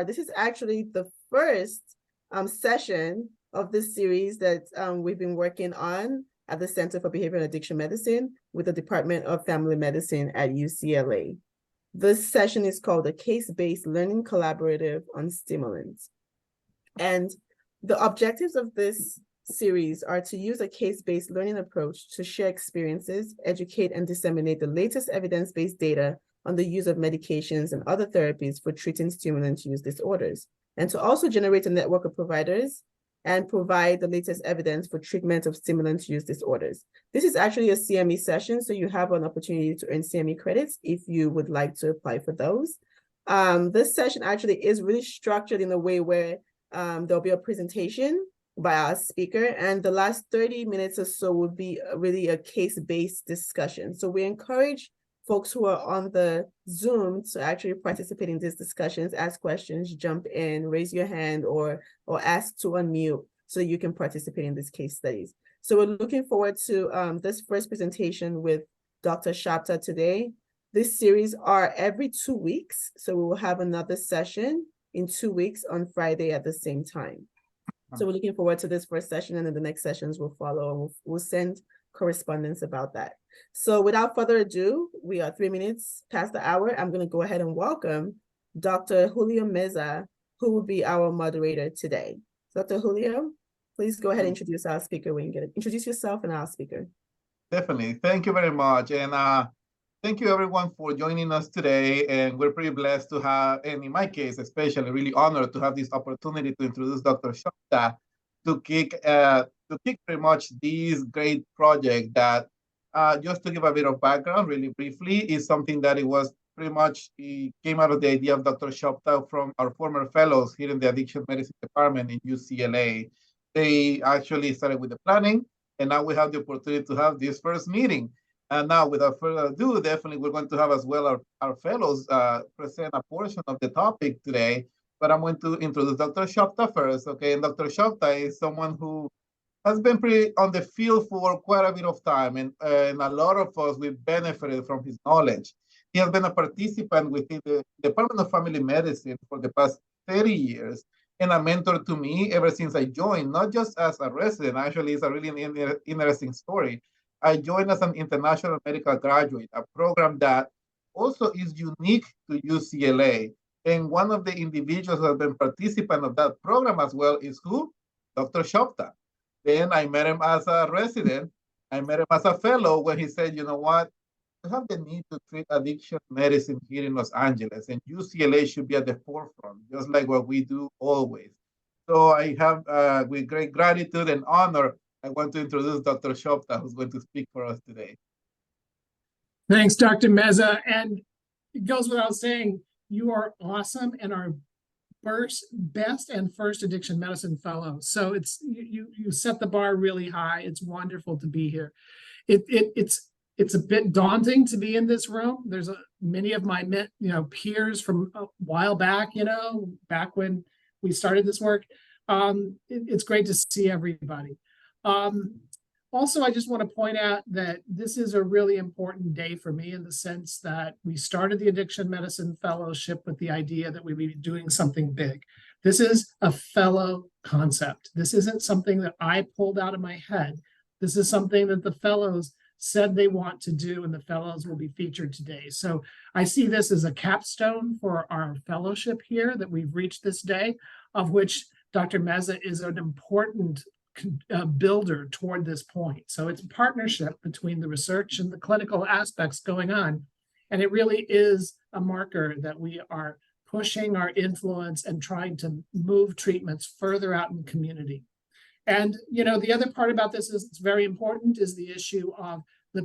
This is actually the first session of this series that we've been working on at the Center for Behavior and Addiction Medicine with the Department of Family Medicine at UCLA. This session is called a Case-Based Learning Collaborative on Stimulants. And the objectives of this series are to use a case-based learning approach to share experiences, educate, and disseminate the latest evidence-based data on the use of medications and other therapies for treating stimulant use disorders, and to also generate a network of providers and provide the latest evidence for treatment of stimulant use disorders. This is actually a CME session, so you have an opportunity to earn CME credits if you would like to apply for those. This session actually is really structured in a way where there'll be a presentation by our speaker, and the last 30 minutes or so will be really a case-based discussion. So we encourage folks who are on the Zoom to actually participate in these discussions, ask questions, jump in, raise your hand, or ask to unmute so you can participate in these case studies. So we're looking forward to this first presentation with Dr. Shoptaw today. This series are every 2 weeks, so we will have another session in 2 weeks on Friday at the same time. So we're looking forward to this first session, and then the next sessions will follow, and we'll send correspondence about that. So without further ado, we are 3 minutes past the hour. I'm going to go ahead and welcome Dr. Julio Meza, who will be our moderator today. Dr. Julio, please go ahead and introduce our speaker when you get it. Introduce yourself and our speaker. Definitely. Thank you very much. And thank you everyone for joining us today. And we're pretty blessed to have, and in my case, especially really honored to have this opportunity to introduce Dr. Shoptaw to kick pretty much this great project that, just to give a bit of background really briefly, is something that it came out of the idea of Dr. Shoptaw from our former fellows here in the Addiction Medicine Department in UCLA. They actually started with the planning, and now we have the opportunity to have this first meeting. And now, without further ado, definitely we're going to have as well our fellows present a portion of the topic today. But I'm going to introduce Dr. Shoptaw first, okay? And Dr. Shoptaw is someone who has been pretty on the field for quite a bit of time, and a lot of us, we've benefited from his knowledge. He has been a participant within the Department of Family Medicine for the past 30 years, and a mentor to me ever since I joined, not just as a resident. Actually, it's a really interesting story. I joined as an international medical graduate, a program that also is unique to UCLA. And one of the individuals who has been participant of that program as well is who? Dr. Shoptaw. Then I met him as a resident. I met him as a fellow when he said, you know what? We have the need to treat addiction medicine here in Los Angeles, and UCLA should be at the forefront, just like what we do always. So I have, with great gratitude and honor, I want to introduce Dr. Shoptaw, who's going to speak for us today. Thanks, Dr. Meza. And it goes without saying, you are awesome and our best and first addiction medicine fellow. So it's you set the bar really high. It's wonderful to be here. It's a bit daunting to be in this room. There's many of my peers from a while back, back when we started this work. It's great to see everybody. Also, I just want to point out that this is a really important day for me in the sense that we started the Addiction Medicine Fellowship with the idea that we'd be doing something big. This is a fellow concept. This isn't something that I pulled out of my head. This is something that the fellows said they want to do, and the fellows will be featured today. So I see this as a capstone for our fellowship here that we've reached this day, of which Dr. Meza is an important builder toward this point. So it's a partnership between the research and the clinical aspects going on. And it really is a marker that we are pushing our influence and trying to move treatments further out in the community. And, the other part about this is it's very important is the issue of the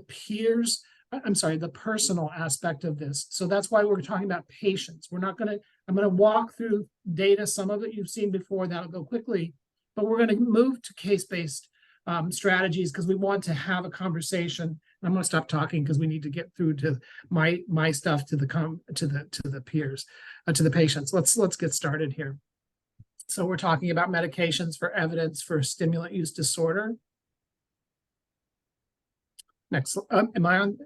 personal aspect of this. So that's why we're talking about patients. I'm going to walk through data. Some of it you've seen before, that'll go quickly. But we're going to move to case-based strategies because we want to have a conversation. And I'm going to stop talking because we need to get through to my stuff to the peers, to the patients. Let's get started here. So we're talking about medications for evidence for stimulant use disorder. Next, am I on?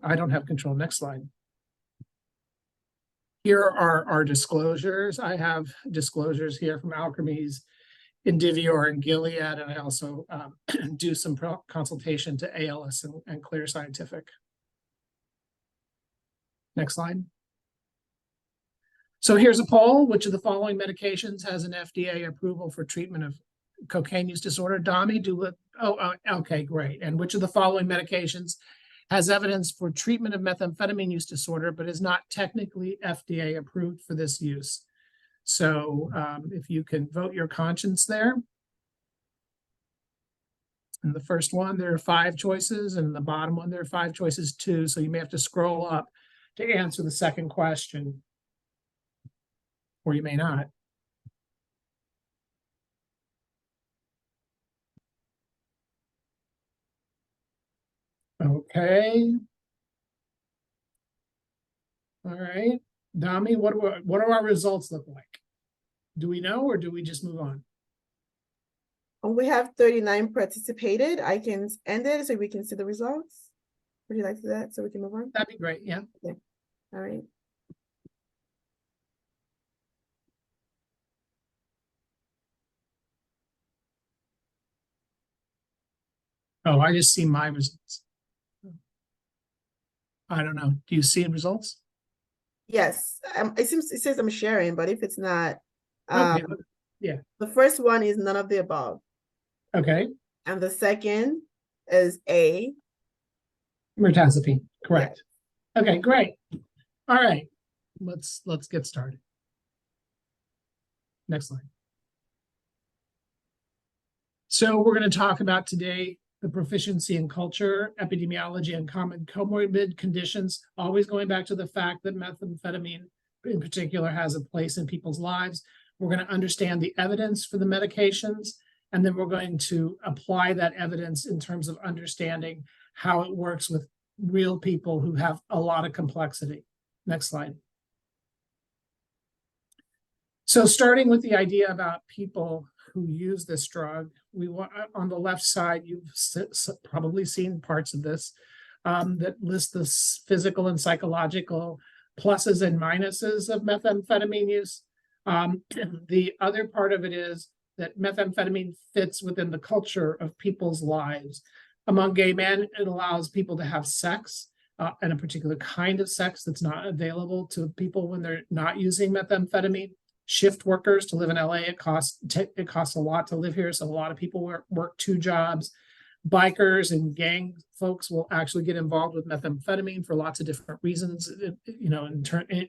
I don't have control. Next slide. Here are our disclosures. I have disclosures here from Alkermes, Indivior, and Gilead, and I also do some consultation to ALS and Clear Scientific. Next slide. So here's a poll. Which of the following medications has an FDA approval for treatment of cocaine use disorder? Dami, okay, great. And which of the following medications has evidence for treatment of methamphetamine use disorder, but is not technically FDA approved for this use? So if you can vote your conscience there. In the first one, there are 5 choices, and in the bottom one, there are 5 choices too. So you may have to scroll up to answer the second question, or you may not. Okay. All right. Dami, what do our results look like? Do we know, or do we just move on? We have 39 participated. I can end it so we can see the results. Would you like to do that so we can move on? That'd be great. Yeah. All right. Oh, I just see my results. I don't know. Do you see results? Yes. It says I'm sharing, but if it's not, Okay. Yeah. the first one is none of the above. Okay. And the second is A. Mirtazapine. Correct. Yes. Okay, great. All right. Let's get started. Next slide. So we're going to talk about today the proficiency in culture, epidemiology, and common comorbid conditions, always going back to the fact that methamphetamine in particular has a place in people's lives. We're going to understand the evidence for the medications, and then we're going to apply that evidence in terms of understanding how it works with real people who have a lot of complexity. Next slide. So starting with the idea about people who use this drug, we want on the left side, you've probably seen parts of this that list the physical and psychological pluses and minuses of methamphetamine use. The other part of it is that methamphetamine fits within the culture of people's lives. Among gay men, it allows people to have sex and a particular kind of sex that's not available to people when they're not using methamphetamine. Shift workers to live in LA, it costs a lot to live here, so a lot of people work 2 jobs. Bikers and gang folks will actually get involved with methamphetamine for lots of different reasons,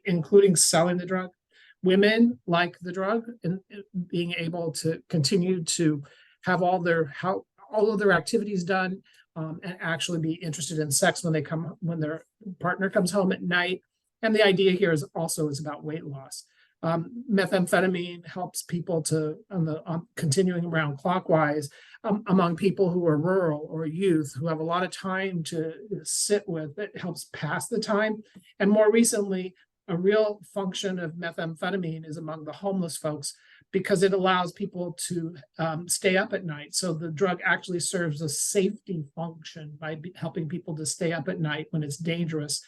including selling the drug. Women like the drug and being able to continue to have all of their activities done and actually be interested in sex when their partner comes home at night. And the idea here is about weight loss. Methamphetamine helps people to, continuing around clockwise, among people who are rural or youth who have a lot of time to sit with. It helps pass the time. And more recently, a real function of methamphetamine is among the homeless folks because it allows people to stay up at night. So the drug actually serves a safety function by helping people to stay up at night when it's dangerous.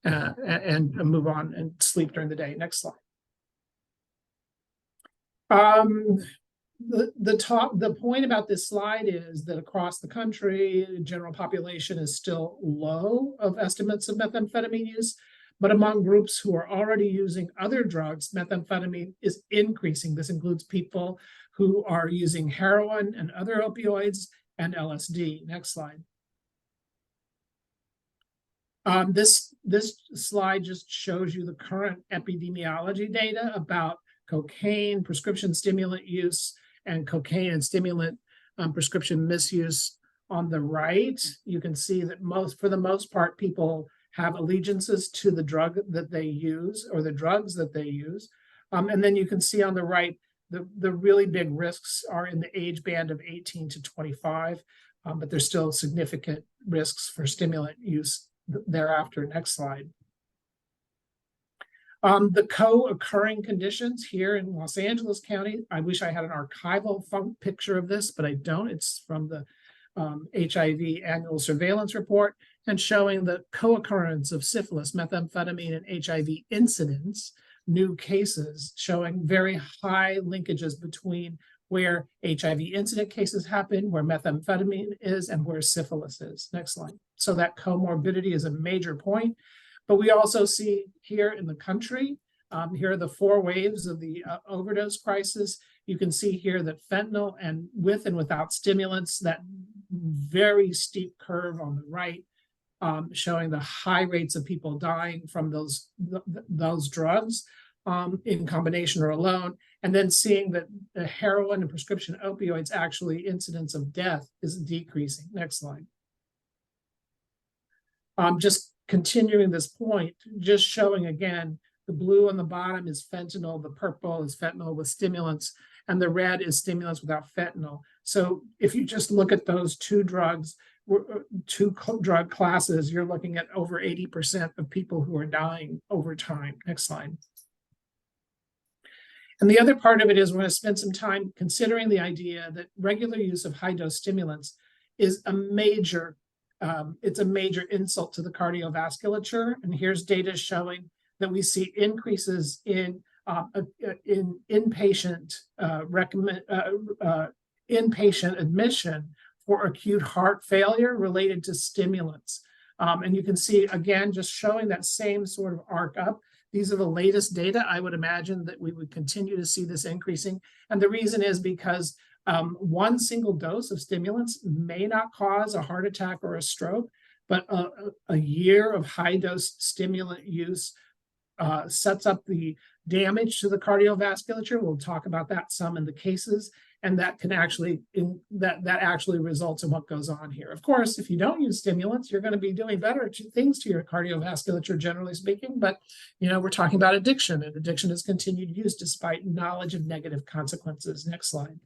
And move on and sleep during the day. Next slide. The point about this slide is that across the country, the general population is still low of estimates of methamphetamine use, but among groups who are already using other drugs, methamphetamine is increasing. This includes people who are using heroin and other opioids and LSD. Next slide. This slide just shows you the current epidemiology data about cocaine, prescription stimulant use, and cocaine and stimulant prescription misuse. On the right, you can see that for the most part, people have allegiances to the drug that they use or the drugs that they use. And then you can see on the right, the really big risks are in the age band of 18 to 25, but there's still significant risks for stimulant use thereafter. Next slide. The co-occurring conditions here in Los Angeles County, I wish I had an archival picture of this, but I don't. It's from the HIV annual surveillance report. and showing the co-occurrence of syphilis, methamphetamine, and HIV incidence, new cases showing very high linkages between where HIV incident cases happen, where methamphetamine is, and where syphilis is. Next slide. So that comorbidity is a major point. But we also see here in the country, here are the 4 waves of the overdose crisis. You can see here that fentanyl, and with and without stimulants, that very steep curve on the right, showing the high rates of people dying from those drugs in combination or alone, and then seeing that the heroin and prescription opioids, actually incidence of death is decreasing. Next slide. Just continuing this point, just showing again, the blue on the bottom is fentanyl, the purple is fentanyl with stimulants, and the red is stimulants without fentanyl. So if you just look at those 2 drugs, 2 drug classes, you're looking at over 80% of people who are dying over time. Next slide. And the other part of it is we're going to spend some time considering the idea that regular use of high-dose stimulants is a major, it's a major insult to the cardiovasculature. And here's data showing that we see increases in inpatient inpatient admission for acute heart failure related to stimulants. And you can see, again, just showing that same sort of arc up. These are the latest data. I would imagine that we would continue to see this increasing. And the reason is because 1 single dose of stimulants may not cause a heart attack or a stroke, but a year of high-dose stimulant use sets up the damage to the cardiovasculature. We'll talk about that some in the cases, and that can actually that actually results in what goes on here. Of course, if you don't use stimulants, you're going to be doing better things to your cardiovasculature, generally speaking. But we're talking about addiction, and addiction is continued use despite knowledge of negative consequences. Next slide.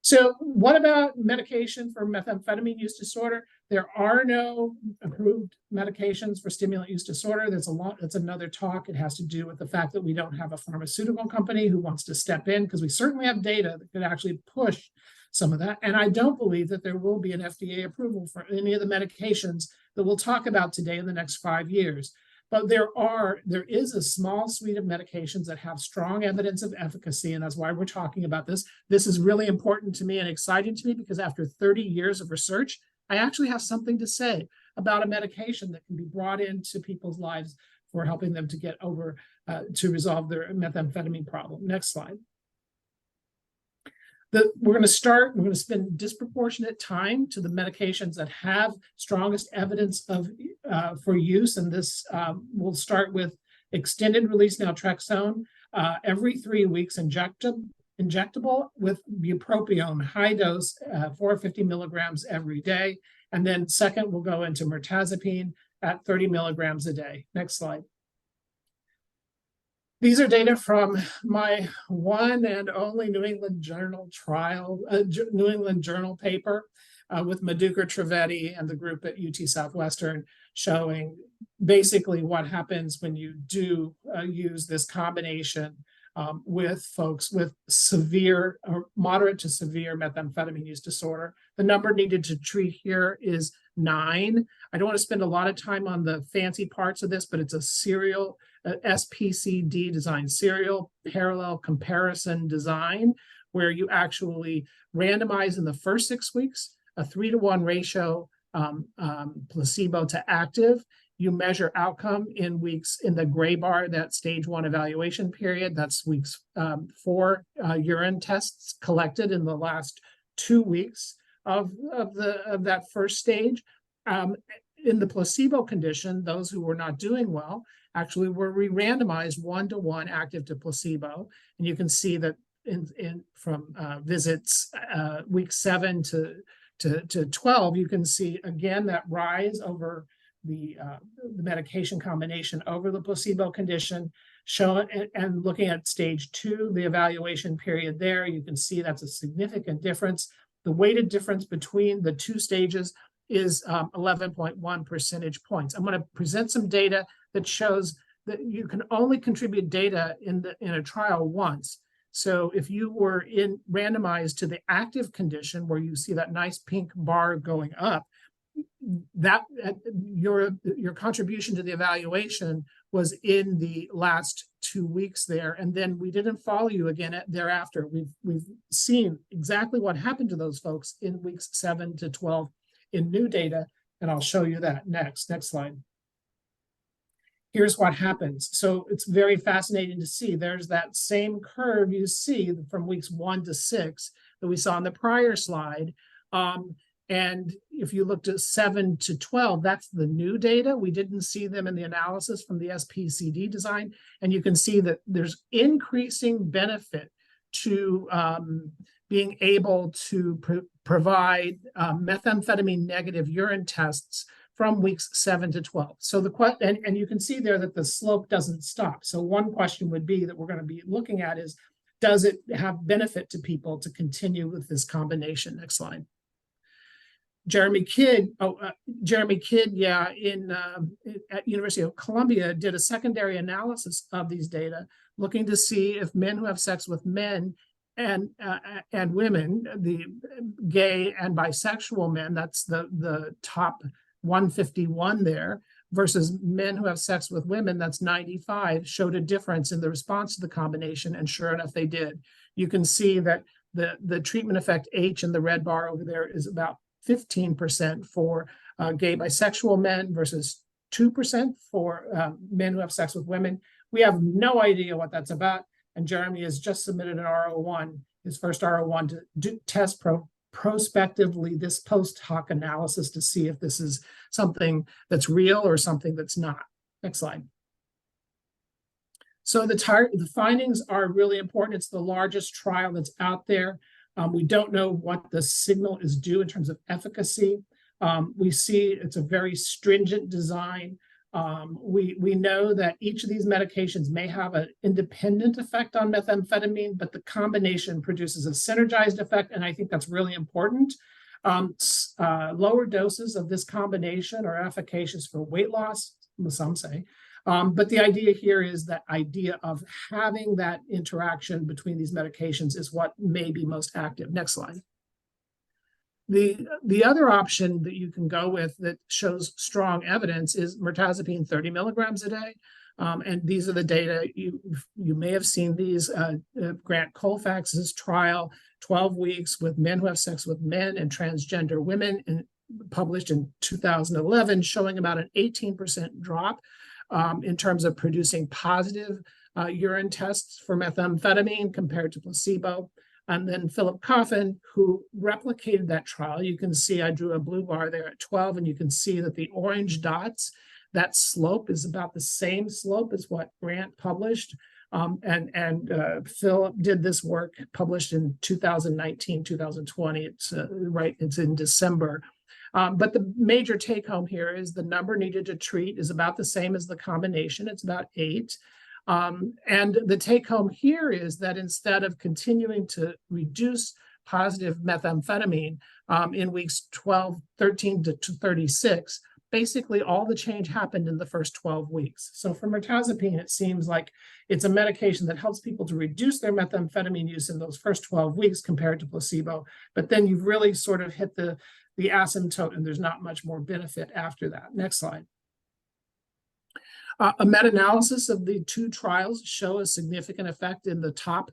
So what about medication for methamphetamine use disorder? There are no approved medications for stimulant use disorder. That's another talk. It has to do with the fact that we don't have a pharmaceutical company who wants to step in, because we certainly have data that could actually push some of that. And I don't believe that there will be an FDA approval for any of the medications that we'll talk about today in the next 5 years. But there is a small suite of medications that have strong evidence of efficacy, and that's why we're talking about this. This is really important to me and exciting to me, because after 30 years of research, I actually have something to say about a medication that can be brought into people's lives for helping them to get over, to resolve their methamphetamine problem. Next slide. We're going to spend disproportionate time to the medications that have strongest evidence for use, and this we'll start with extended release naltrexone, every 3 weeks, injectable with bupropion, high dose, 450 milligrams every day, and then second we'll go into mirtazapine at 30 milligrams a day. Next slide. These are data from my one and only New England Journal paper with Maduka Trivedi and the group at UT Southwestern, showing basically what happens when you do use this combination with folks with severe or moderate to severe methamphetamine use disorder. The number needed to treat here is 9. I don't want to spend a lot of time on the fancy parts of this, but it's a serial SPCD design, serial parallel comparison design, where you actually randomize in the first 6 weeks, a 3-to-1 ratio, placebo to active. You measure outcome in weeks, in the gray bar, that stage 1 evaluation period. That's weeks 4 urine tests collected in the last 2 weeks of that first stage. In the placebo condition, those who were not doing well actually were re-randomized 1-to-1 active to placebo. And you can see that from visits week 7 to 12, you can see again that rise over the medication combination over the placebo condition. And looking at stage 2, the evaluation period there, you can see that's a significant difference. The weighted difference between the 2 stages is 11.1 percentage points. I'm going to present some data that shows that you can only contribute data in a trial once. So if you were randomized to the active condition, where you see that nice pink bar going up, that your contribution to the evaluation was in the last 2 weeks there, and then we didn't follow you again thereafter. We've seen exactly what happened to those folks in weeks 7 to 12 in new data, and I'll show you that next slide. Here's what happens. So it's very fascinating to see. There's that same curve you see from weeks 1 to 6 that we saw in the prior slide. And if you looked at 7 to 12, that's the new data. We didn't see them in the analysis from the SPCD design. And you can see that there's increasing benefit to being able to provide methamphetamine negative urine tests from weeks 7 to 12. So and you can see there that the slope doesn't stop. So one question would be that we're going to be looking at is, does it have benefit to people to continue with this combination? Next slide. Jeremy Kidd, yeah, at University of Columbia did a secondary analysis of these data, looking to see if men who have sex with men and women, the gay and bisexual men, that's the top 151 there, versus men who have sex with women, that's 95, showed a difference in the response to the combination, and sure enough, they did. You can see that the treatment effect H in the red bar over there is about 15% for gay bisexual men versus 2% for men who have sex with women. We have no idea what that's about, and Jeremy has just submitted an R01, his first R01, to test prospectively this post hoc analysis to see if this is something that's real or something that's not. Next slide. So the findings are really important. It's the largest trial that's out there. We don't know what the signal is due in terms of efficacy. We see it's a very stringent design. We know that each of these medications may have an independent effect on methamphetamine, but the combination produces a synergized effect, and I think that's really important. Lower doses of this combination are efficacious for weight loss, some say. But the idea here is that idea of having that interaction between these medications is what may be most active. Next slide. The other option that you can go with that shows strong evidence is mirtazapine 30 milligrams a day. And these are the data, you may have seen these, Grant Colfax's trial, 12 weeks with men who have sex with men and transgender women, published in 2011, showing about an 18% drop in terms of producing positive urine tests for methamphetamine compared to placebo. And then Philip Coffin, who replicated that trial, you can see I drew a blue bar there at 12, and you can see that the orange dots, that slope is about the same slope as what Grant published. Philip did this work published in 2019, 2020. It's in December. But the major take home here is the number needed to treat is about the same as the combination. It's about 8. And the take home here is that instead of continuing to reduce positive methamphetamine in weeks 13 to 36, basically all the change happened in the first 12 weeks. So for mirtazapine, it seems like it's a medication that helps people to reduce their methamphetamine use in those first 12 weeks compared to placebo. But then you've really sort of hit the asymptote, and there's not much more benefit after that. Next slide. A meta-analysis of the 2 trials show a significant effect in the top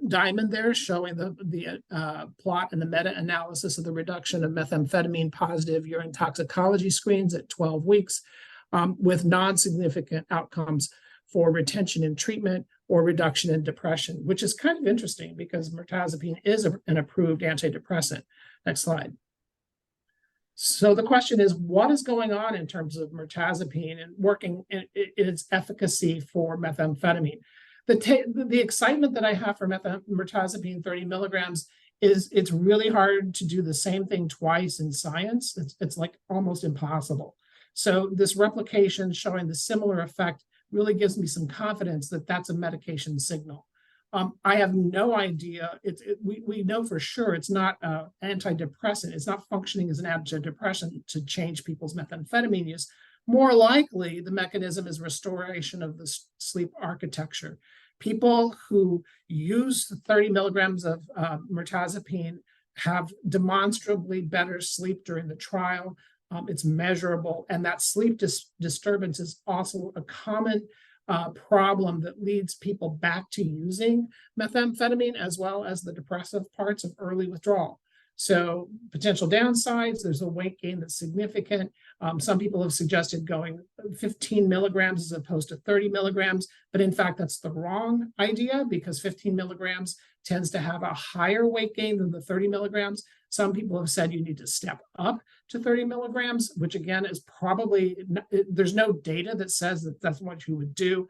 diamond there, showing the plot and the meta-analysis of the reduction of methamphetamine positive urine toxicology screens at 12 weeks with non-significant outcomes for retention in treatment or reduction in depression, which is kind of interesting because mirtazapine is an approved antidepressant. Next slide. So the question is, what is going on in terms of mirtazapine and working in its efficacy for methamphetamine? The excitement that I have for mirtazapine 30 milligrams is it's really hard to do the same thing twice in science. It's like almost impossible. So this replication showing the similar effect really gives me some confidence that that's a medication signal. I have no idea. We know for sure it's not an antidepressant. It's not functioning as an antidepressant to change people's methamphetamine use. More likely, the mechanism is restoration of the sleep architecture. People who use 30 milligrams of mirtazapine have demonstrably better sleep during the trial. It's measurable, and that sleep disturbance is also a common problem that leads people back to using methamphetamine, as well as the depressive parts of early withdrawal. So potential downsides, there's a weight gain that's significant. Some people have suggested going 15 milligrams as opposed to 30 milligrams, but in fact, that's the wrong idea, because 15 milligrams tends to have a higher weight gain than the 30 milligrams. Some people have said you need to step up to 30 milligrams, which again is probably, there's no data that says that that's what you would do.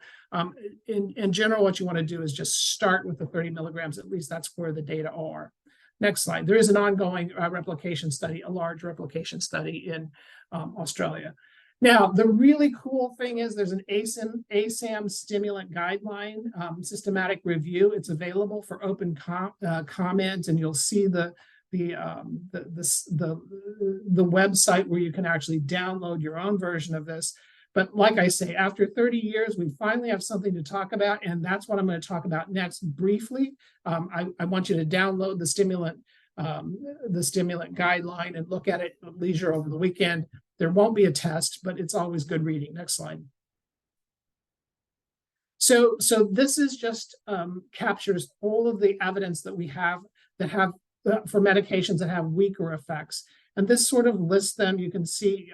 In general, what you want to do is just start with the 30 milligrams. At least that's where the data are. Next slide. There is an ongoing replication study, a large replication study in Australia. Now, the really cool thing is there's an ASAM stimulant guideline systematic review. It's available for open comment, and you'll see the website where you can actually download your own version of this. But like I say, after 30 years, we finally have something to talk about, and that's what I'm going to talk about next briefly. I want you to download the stimulant guideline and look at it at leisure over the weekend. There won't be a test, but it's always good reading. Next slide. So this is just captures all of the evidence that we have for medications that have weaker effects. And this sort of lists them. You can see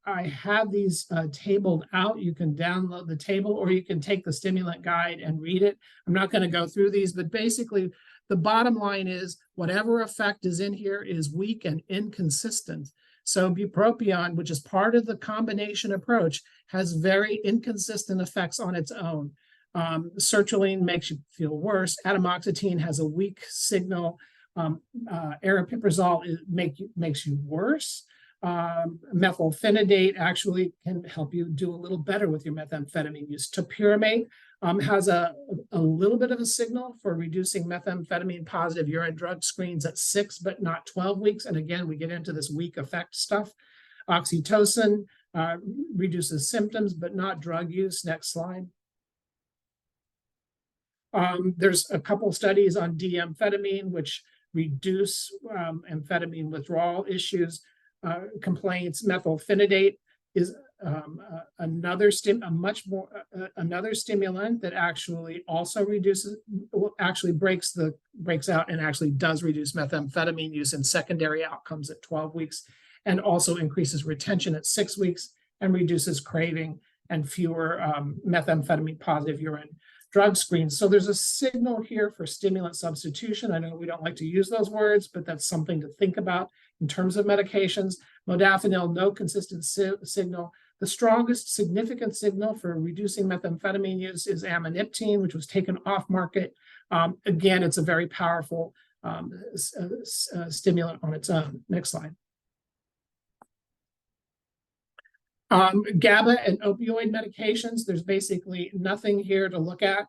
I have these tabled out. You can download the table, or you can take the stimulant guide and read it. I'm not going to go through these, but basically the bottom line is whatever effect is in here is weak and inconsistent. So bupropion, which is part of the combination approach, has very inconsistent effects on its own. Sertraline makes you feel worse. Atomoxetine has a weak signal. Aripiprazole makes you worse. Methylphenidate actually can help you do a little better with your methamphetamine use. Topiramate has a little bit of a signal for reducing methamphetamine positive urine drug screens at 6 but not 12 weeks. And again, we get into this weak effect stuff. Oxytocin reduces symptoms but not drug use. Next slide. There's a couple studies on D-amphetamine, which reduce amphetamine withdrawal issues, complaints. Methylphenidate is another stimulant that actually also breaks out and actually does reduce methamphetamine use in secondary outcomes at 12 weeks, and also increases retention at 6 weeks and reduces craving and fewer methamphetamine positive urine drug screens. So there's a signal here for stimulant substitution. I know we don't like to use those words, but that's something to think about in terms of medications. Modafinil, no consistent signal. The strongest significant signal for reducing methamphetamine use is ammoniptine, which was taken off market. Again, it's a very powerful stimulant on its own. Next slide. GABA and opioid medications, there's basically nothing here to look at.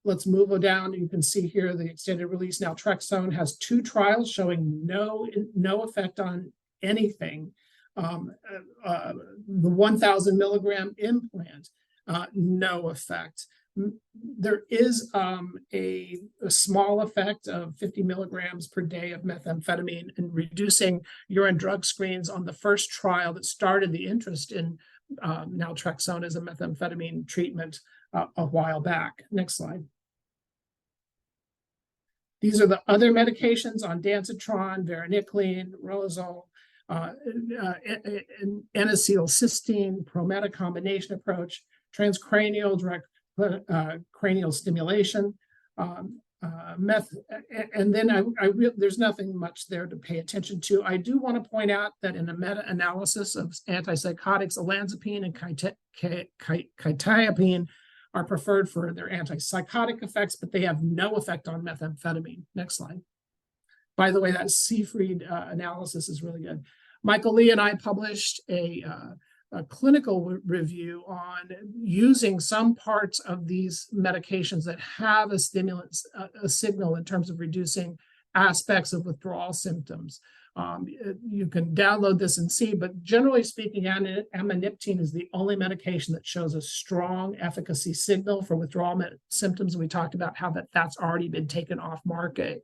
Let's move down. You can see here the extended release naltrexone has 2 trials showing no effect on anything. The 1,000 milligram implant, no effect. There is a small effect of 50 milligrams per day of methamphetamine in reducing urine drug screens on the first trial that started the interest in naltrexone as a methamphetamine treatment a while back. Next slide. These are the other medications on Dancitron, varenicline, Rolazole, N-acetylcysteine, Prometa combination approach, transcranial direct cranial stimulation, and then there's nothing much there to pay attention to. I do want to point out that in a meta-analysis of antipsychotics, olanzapine and quetiapine are preferred for their antipsychotic effects, but they have no effect on methamphetamine. Next slide. By the way, that Seafried analysis is really good. Michael Lee and I published a clinical review on using some parts of these medications that have a signal in terms of reducing aspects of withdrawal symptoms. You can download this and see, but generally speaking, ammoniptine is the only medication that shows a strong efficacy signal for withdrawal symptoms. We talked about how that's already been taken off market.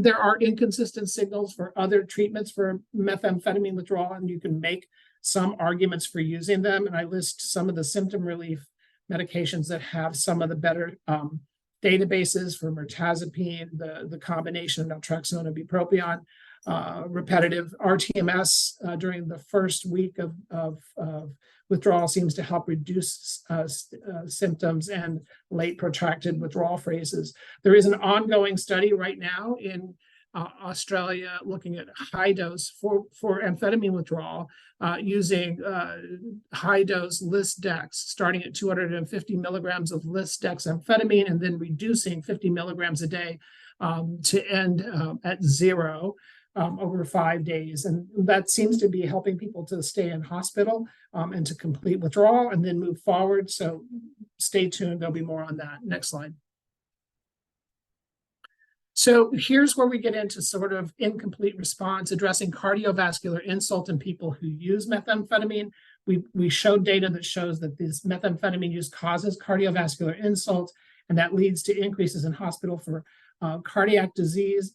There are inconsistent signals for other treatments for methamphetamine withdrawal, and you can make some arguments for using them. And I list some of the symptom relief medications that have some of the better databases for mirtazapine, the combination of naltrexone and bupropion, repetitive RTMS during the first week of withdrawal seems to help reduce symptoms and late protracted withdrawal phases. There is an ongoing study right now in Australia looking at high dose for amphetamine withdrawal using high dose Lisdex, starting at 250 milligrams of Lisdex amphetamine and then reducing 50 milligrams a day to end at 0 over 5 days. And that seems to be helping people to stay in hospital and to complete withdrawal and then move forward. So stay tuned. There'll be more on that. Next slide. So here's where we get into sort of incomplete response, addressing cardiovascular insult in people who use methamphetamine. We showed data that shows that this methamphetamine use causes cardiovascular insult, and that leads to increases in hospital for cardiac disease.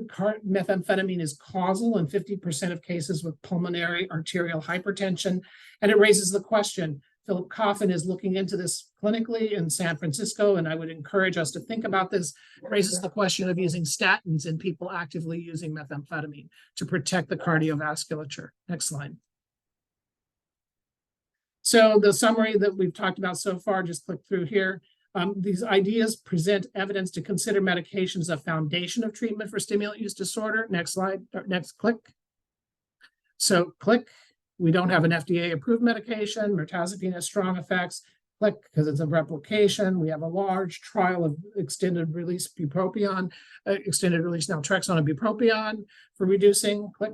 Methamphetamine is causal in 50% of cases with pulmonary arterial hypertension. And it raises the question, Philip Coffin is looking into this clinically in San Francisco, and I would encourage us to think about this. It raises the question of using statins in people actively using methamphetamine to protect the cardiovasculature. Next slide. So the summary that we've talked about so far, just click through here. These ideas present evidence to consider medications a foundation of treatment for stimulant use disorder. Next slide, next click. So click, we don't have an FDA-approved medication. Mirtazapine has strong effects. Click, because it's a replication. We have a large trial of extended release bupropion, extended release naltrexone and bupropion for reducing. Click.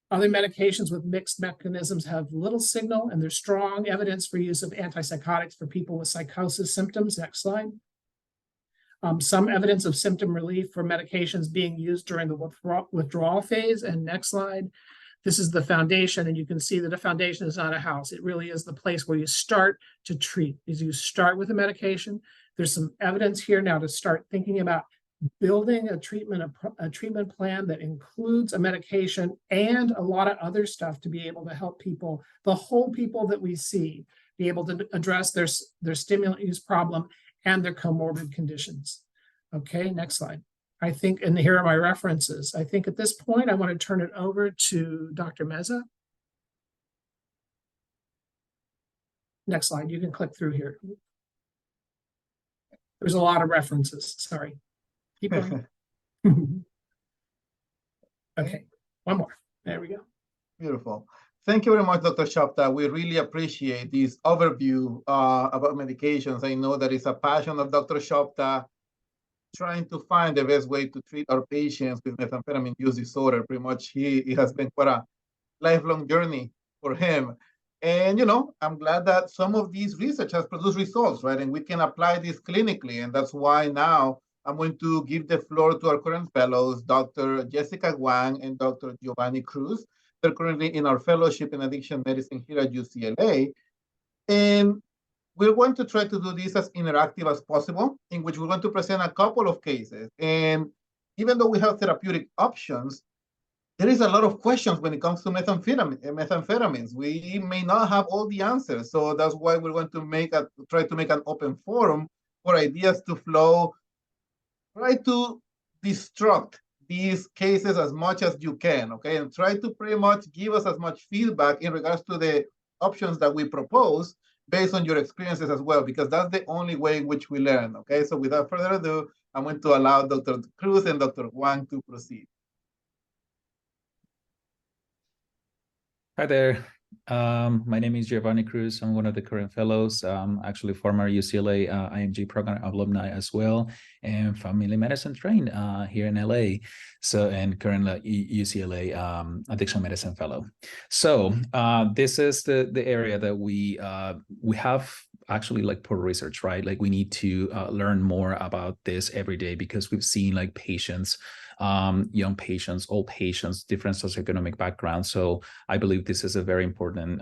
Other medications with mixed mechanisms have little signal, and there's strong evidence for use of antipsychotics for people with psychosis symptoms. Next slide. Some evidence of symptom relief for medications being used during the withdrawal phase. And next slide. This is the foundation, and you can see that a foundation is not a house. It really is the place where you start to treat. Is you start with a medication. There's some evidence here now to start thinking about building a treatment plan that includes a medication and a lot of other stuff to be able to help people, the whole people that we see, be able to address their stimulant use problem and their comorbid conditions. Okay, next slide. I think, and here are my references. I think at this point, I want to turn it over to Dr. Meza. Next slide, you can click through here. There's a lot of references, sorry. Keep going. Okay, one more. There we go. Beautiful. Thank you very much, Dr. Shoptaw. We really appreciate this overview about medications. I know that it's a passion of Dr. Shoptaw, trying to find the best way to treat our patients with methamphetamine use disorder. Pretty much, it has been quite a lifelong journey for him. And, you know, I'm glad that some of these research has produced results, right? And we can apply this clinically. And that's why now I'm going to give the floor to our current fellows, Dr. Jessica Wang and Dr. Giovanni Cruz. They're currently in our fellowship in addiction medicine here at UCLA. And we're going to try to do this as interactive as possible, in which we're going to present a couple of cases. And even though we have therapeutic options, there is a lot of questions when it comes to methamphetamines. We may not have all the answers. So that's why we're going to try to make an open forum for ideas to flow. Try to destruct these cases as much as you can, okay? And try to pretty much give us as much feedback in regards to the options that we propose based on your experiences as well, because that's the only way in which we learn, okay? So without further ado, I'm going to allow Dr. Cruz and Dr. Wang to proceed. Hi there. My name is Giovanni Cruz. I'm one of the current fellows, actually former UCLA IMG program alumni as well, and family medicine trained here in LA. So, and currently UCLA addiction medicine fellow. So this is the area that we have actually like poor research, right? Like we need to learn more about this every day, because we've seen like patients, young patients, old patients, different socioeconomic backgrounds. So I believe this is a very important,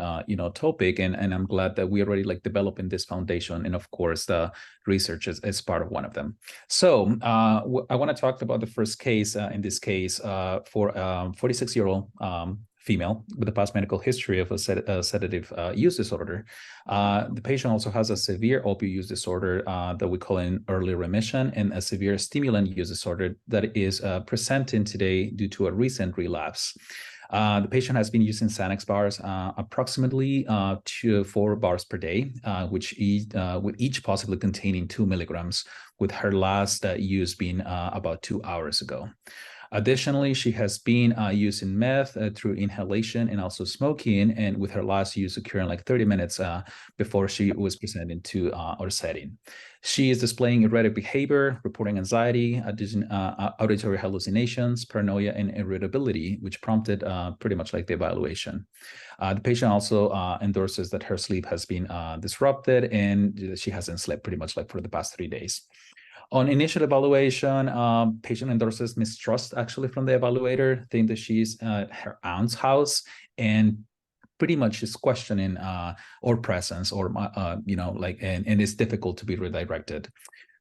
topic, and I'm glad that we already like developing this foundation. And of course, the research is part of one of them. So I want to talk about the first case, in this case, for 46-year-old female with a past medical history of a sedative use disorder. The patient also has a severe opioid use disorder that we call an early remission, and a severe stimulant use disorder that is presenting today due to a recent relapse. The patient has been using Xanax bars approximately 2 to 4 bars per day, with each possibly containing 2 milligrams, with her last use being about 2 hours ago. Additionally, she has been using meth through inhalation and also smoking, and with her last use occurring like 30 minutes before she was presented to our setting. She is displaying erratic behavior, reporting anxiety, auditory hallucinations, paranoia, and irritability, which prompted pretty much like the evaluation. The patient also endorses that her sleep has been disrupted, and she hasn't slept pretty much like for the past 3 days. On initial evaluation, patient endorses mistrust actually from the evaluator, think that she's at her aunt's house, and pretty much is questioning our presence, or and it's difficult to be redirected.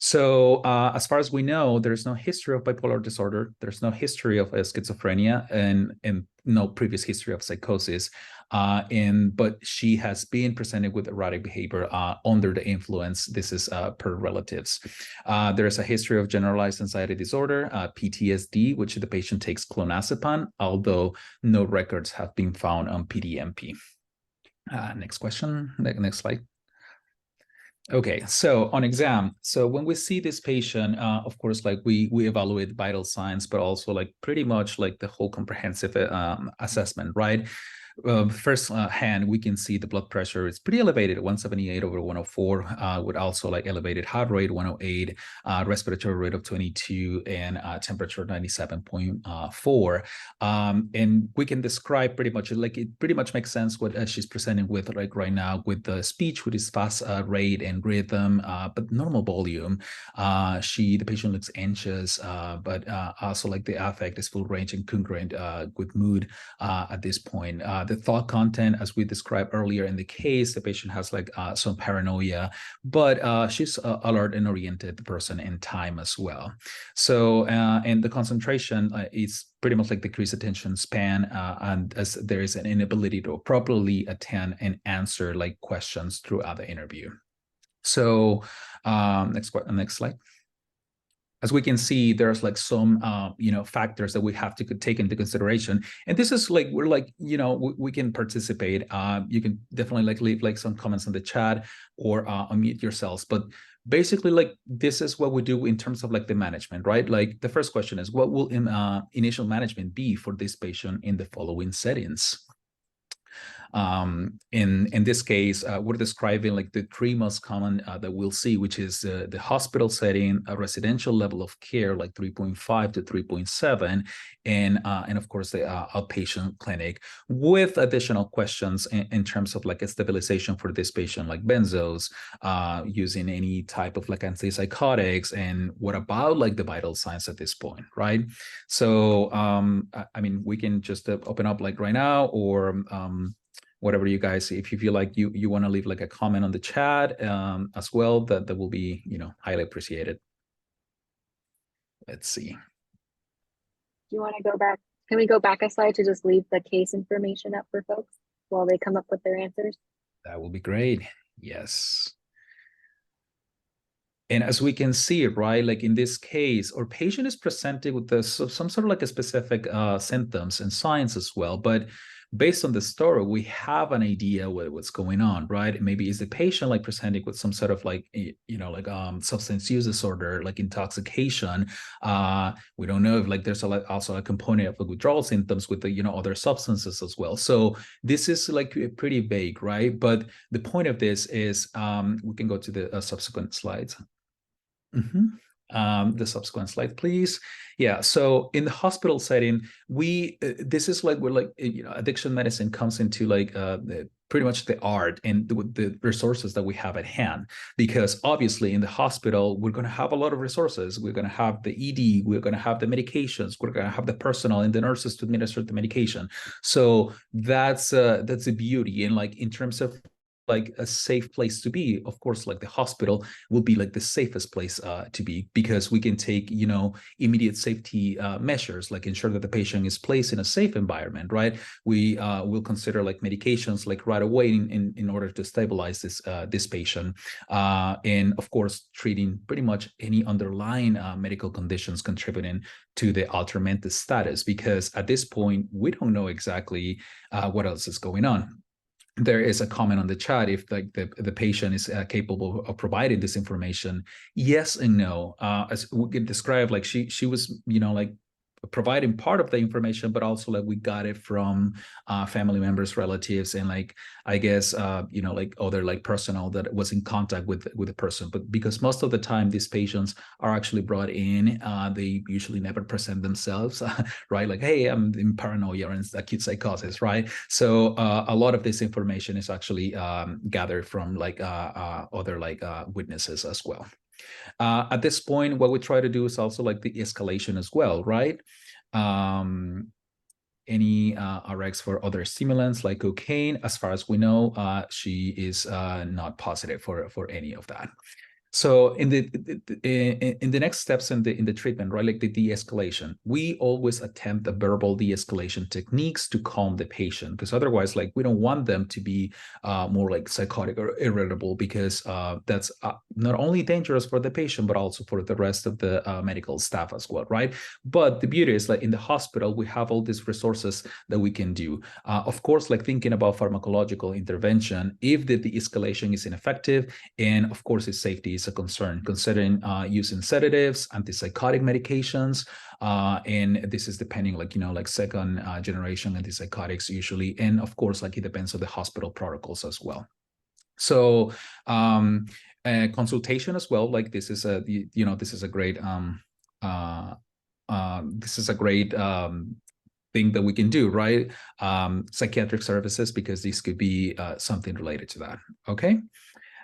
So as far as we know, there's no history of bipolar disorder, there's no history of schizophrenia, and no previous history of psychosis. But she has been presented with erratic behavior under the influence. This is per relatives. There is a history of generalized anxiety disorder, PTSD, which the patient takes clonazepam, although no records have been found on PDMP. Next question, next slide. Okay, so on exam, so when we see this patient, of course, like we evaluate vital signs, but also like pretty much like the whole comprehensive assessment, right? First hand, we can see the blood pressure is pretty elevated, 178 over 104, with also like elevated heart rate, 108, respiratory rate of 22, and temperature 97.4. And we can describe pretty much, like it pretty much makes sense what she's presenting with like right now, with the speech, with his fast rate and rhythm, but normal volume. The patient looks anxious, but also like the affect is full range and congruent with mood at this point. The thought content, as we described earlier in the case, the patient has like some paranoia, but she's alert and oriented person in time as well. So, and the concentration is pretty much like decreased attention span, and as there is an inability to properly attend and answer like questions throughout the interview. So, next slide. As we can see, there's like some, factors that we have to take into consideration. And this is like, we're like, we can participate. You can definitely like leave like some comments in the chat, or unmute yourselves. But basically, like, this is what we do in terms of like the management, right? Like the first question is, what will initial management be for this patient in the following settings? In this case, we're describing like the 3 most common that we'll see, which is the hospital setting, a residential level of care like 3.5 to 3.7, and of course the outpatient clinic, with additional questions in terms of like a stabilization for this patient, like benzos, using any type of like antipsychotics, and what about like the vital signs at this point, right? So I mean, we can just open up like right now, or whatever you guys, if you feel like you want to leave like a comment on the chat as well, that will be, highly appreciated. Let's see. Do you want to go back? Can we go back a slide to just leave the case information up for folks while they come up with their answers? That will be great. Yes. And as we can see, right, like in this case, our patient is presented with some sort of like a specific symptoms and signs as well. But based on the story, we have an idea what's going on, right? Maybe is the patient like presenting with some sort of like, substance use disorder, like intoxication. We don't know if like there's also a component of the withdrawal symptoms with the, other substances as well. So this is like pretty vague, right? But the point of this is, we can go to the subsequent slides. The subsequent slide, please. Yeah, so in the hospital setting, this is like, we're like, addiction medicine comes into like pretty much the art and the resources that we have at hand. Because obviously in the hospital, we're going to have a lot of resources. We're going to have the ED, we're going to have the medications, we're going to have the personnel and the nurses to administer the medication. So that's a beauty. And like in terms of like a safe place to be, of course, like the hospital will be like the safest place to be, because we can take, you know, immediate safety measures, like ensure that the patient is placed in a safe environment, right? We will consider like medications like right away in order to stabilize this patient, and of course treating pretty much any underlying medical conditions contributing to the altered mental status, because at this point we don't know exactly what else is going on. There is a comment on the chat if like the patient is capable of providing this information. Yes and no. As we could describe, like she was, you know, like providing part of the information, but also like we got it from family members, relatives, and like I guess you know, like other like personnel that was in contact with the person. But because most of the time these patients are actually brought in, they usually never present themselves, right? Like, hey, I'm in paranoia and acute psychosis, right? So a lot of this information is actually gathered from like other like witnesses as well. At this point, what we try to do is also like the escalation as well, right? Any RX for other stimulants like cocaine, as far as we know, she is not positive for any of that. So in the next steps in the treatment, right, like the de-escalation, we always attempt the verbal de-escalation techniques to calm the patient, because otherwise, like, we don't want them to be more like psychotic or irritable, because that's not only dangerous for the patient, but also for the rest of the medical staff as well, right? But the beauty is, like, in the hospital, we have all these resources that we can do. Of course, like thinking about pharmacological intervention, if the de-escalation is ineffective, and of course, its safety is a concern, considering using sedatives, antipsychotic medications, and this is depending, like, you know, like second generation antipsychotics usually, and of course, like, it depends on the hospital protocols as well. So consultation as well, like this is a, you know, this is a great thing that we can do, right? Psychiatric services, because this could be something related to that. Okay.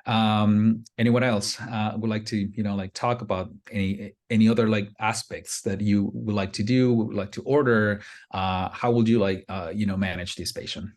Anyone else would like to, you know, like talk about any other like aspects that you would like to do, would like to order? How would you like, you know, manage this patient?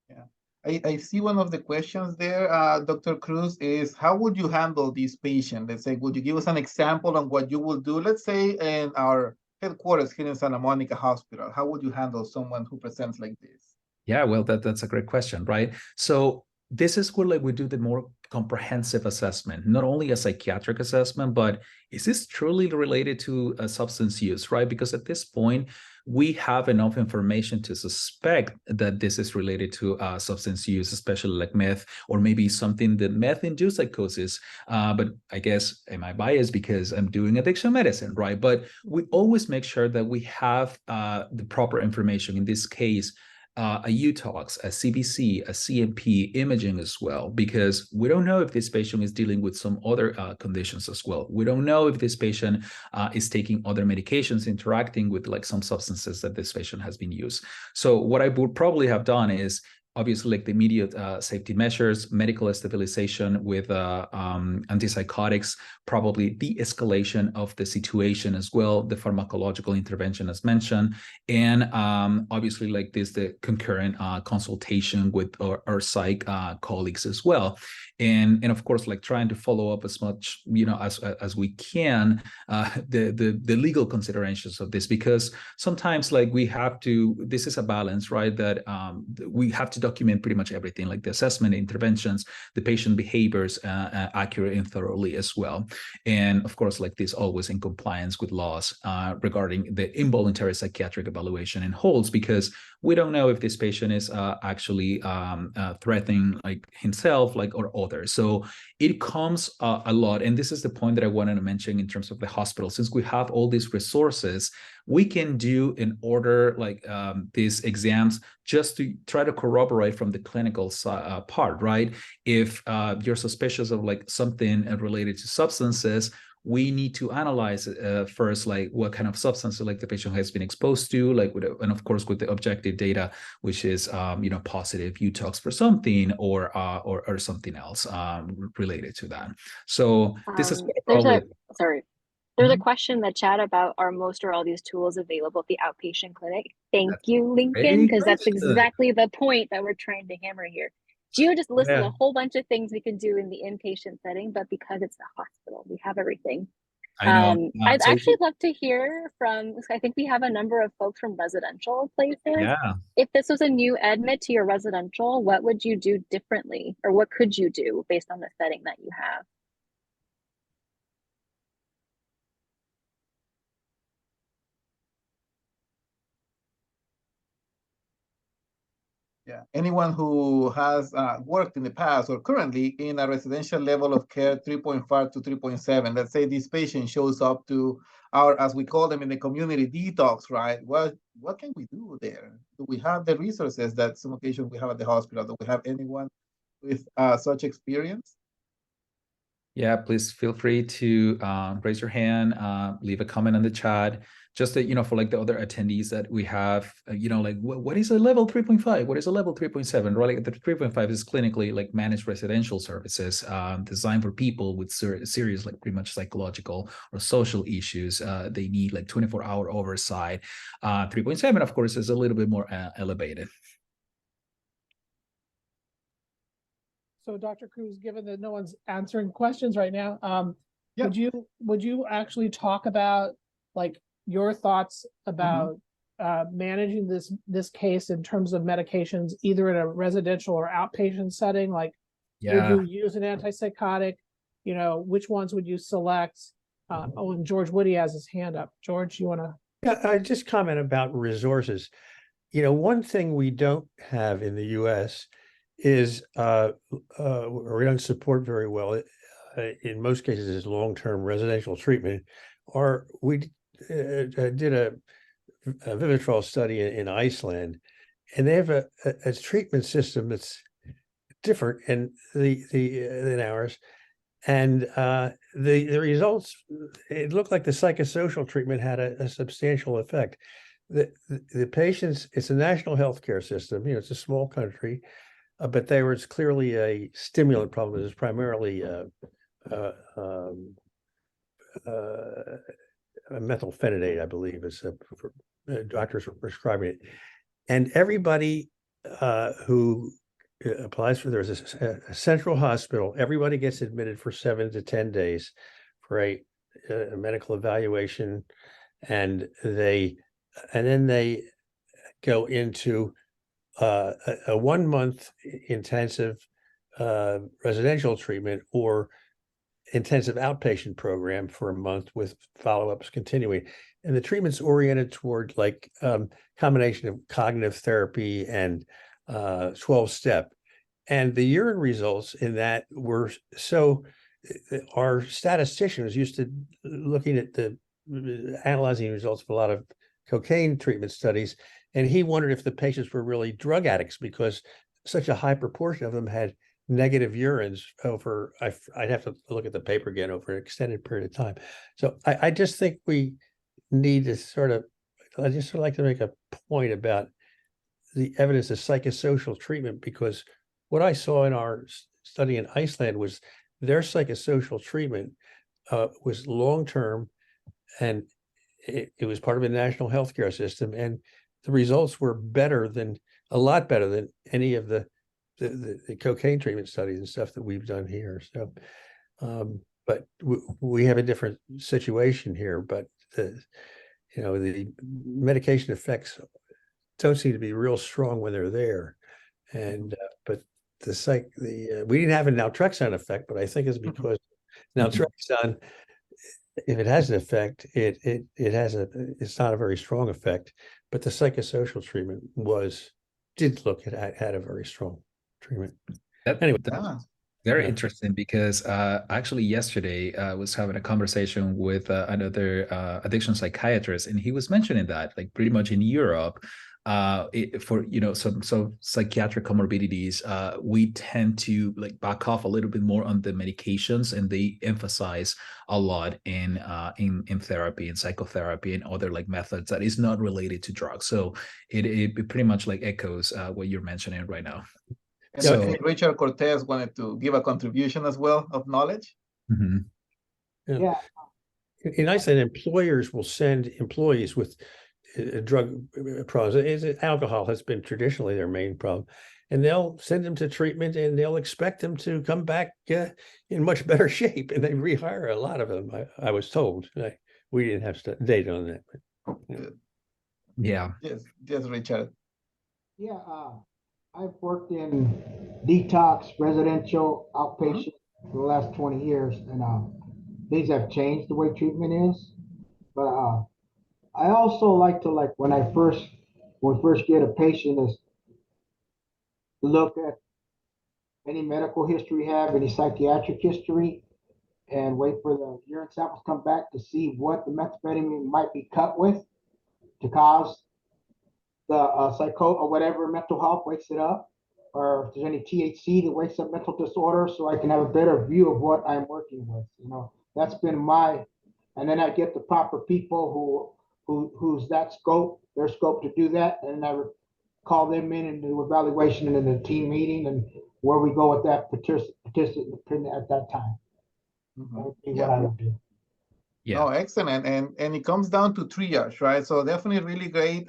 Yeah, I see one of the questions there, Dr. Cruz, is how would you handle this patient? Let's say, would you give us an example on what you will do? Let's say in our headquarters here in Santa Monica Hospital, how would you handle someone who presents like this? Yeah, well, that's a great question, right? So this is where like we do the more comprehensive assessment, not only a psychiatric assessment, but is this truly related to a substance use, right? Because at this point, we have enough information to suspect that this is related to substance use, especially like meth, or maybe something that meth-induced psychosis. But I guess, am I biased because I'm doing addiction medicine, right? But we always make sure that we have the proper information. In this case, a UTOX, a CBC, a CMP, imaging as well, because we don't know if this patient is dealing with some other conditions as well. We don't know if this patient is taking other medications, interacting with like some substances that this patient has been used. So what I would probably have done is obviously like the immediate safety measures, medical stabilization with antipsychotics, probably de-escalation of the situation as well, the pharmacological intervention as mentioned, and obviously like this, the concurrent consultation with our psych colleagues as well. And of course, like trying to follow up as much, you know, as we can, the legal considerations of this, because sometimes like we have to, this is a balance, right? That we have to document pretty much everything, like the assessment, interventions, the patient behaviors, accurate and thoroughly as well. And of course, like this, always in compliance with laws regarding the involuntary psychiatric evaluation and holds, because we don't know if this patient is actually threatening like himself, like, or others. So it comes a lot. And this is the point that I wanted to mention in terms of the hospital. Since we have all these resources, we can do and order like these exams just to try to corroborate from the clinical part, right? If you're suspicious of like something related to substances, we need to analyze first, like what kind of substance like the patient has been exposed to, like and of course with the objective data, which is positive UTOX for something or something else related to that. So this is There's probably. There's a question in the chat about are most or all these tools available at the outpatient clinic? Thank you, Lincoln, because that's exactly the point that we're trying to hammer here. Gio just listed a whole bunch of things we can do in the inpatient setting, but because it's the hospital, we have everything. I know. I'd actually love to hear from, I think we have a number of folks from residential places. Yeah. If this was a new admit to your residential, what would you do differently? Or what could you do based on the setting that you have? Yeah, anyone who has worked in the past or currently in a residential level of care 3.5 to 3.7, let's say this patient shows up to our, as we call them in the community, detox, right? What can we do there? Do we have the resources that some occasions we have at the hospital? Do we have anyone with such experience? Yeah, please feel free to raise your hand, leave a comment in the chat. Just that, for like the other attendees that we have, like what is a level 3.5? What is a level 3.7? Right, like the 3.5 is clinically like managed residential services designed for people with serious, like pretty much psychological or social issues. They need like 24-hour oversight. 3.7, of course, is a little bit more elevated. So Dr. Cruz, given that no one's answering questions right now, would you actually talk about like your thoughts about managing this case in terms of medications, either in a residential or outpatient setting? Like, would you use an antipsychotic? Which ones would you select? And George Woody has his hand up. George, you want to? Yeah, I just comment about resources. One thing we don't have in the U.S. is or we don't support very well in most cases is long-term residential treatment. Or we did a Vivitrol study in Iceland, and they have a treatment system that's different than ours. And the results, it looked like the psychosocial treatment had a substantial effect. The patients, it's a national healthcare system, it's a small country, but there was clearly a stimulant problem. It was primarily methylphenidate, I believe, is doctors were prescribing it. And everybody who applies for, there's a central hospital, everybody gets admitted for 7 to 10 days for a medical evaluation, and then they go into a 1-month intensive residential treatment or intensive outpatient program for a month with follow-ups continuing. And the treatment's oriented toward like combination of cognitive therapy and 12-step. And the urine results in that were so, our statistician was used to looking at analyzing results of a lot of cocaine treatment studies. And he wondered if the patients were really drug addicts because such a high proportion of them had negative urines over, I'd have to look at the paper again, over an extended period of time. So I just think we need to I just would like to make a point about the evidence of psychosocial treatment, because what I saw in our study in Iceland was their psychosocial treatment was long-term, and it was part of a national healthcare system, and the results were a lot better than any of the cocaine treatment studies and stuff that we've done here. So, but we have a different situation here, but the medication effects don't seem to be real strong when they're there. And, but we didn't have a naltrexone effect, but I think it's because naltrexone, if it has an effect, it's not a very strong effect, but the psychosocial treatment did look at had a very strong treatment. Anyway, very interesting, because actually yesterday I was having a conversation with another addiction psychiatrist, and he was mentioning that like pretty much in Europe, for some psychiatric comorbidities, we tend to like back off a little bit more on the medications, and they emphasize a lot in therapy and psychotherapy and other like methods that is not related to drugs. So it pretty much like echoes what you're mentioning right now. And I think Richard Cortez wanted to give a contribution as well of knowledge. Yeah. In Iceland, employers will send employees with drug problems. Alcohol has been traditionally their main problem, and they'll send them to treatment, and they'll expect them to come back in much better shape, and they rehire a lot of them. I was told. We didn't have data on that. But, yeah. Yes, Richard. Yeah, I've worked in detox residential outpatient for the last 20 years, and things have changed the way treatment is. But I also like to when we first get a patient is look at any medical history we have, any psychiatric history, and wait for the urine samples to come back to see what the methamphetamine might be cut with to cause the psycho or whatever mental health wakes it up, or if there's any THC that wakes up mental disorder, so I can have a better view of what I'm working with. That's been and then I get the proper people who's their scope to do that, and I call them in and do evaluation in the team meeting and where we go with that participant at that time. That would be what I would do. Yeah. Oh, excellent. And it comes down to triage, right? So definitely really great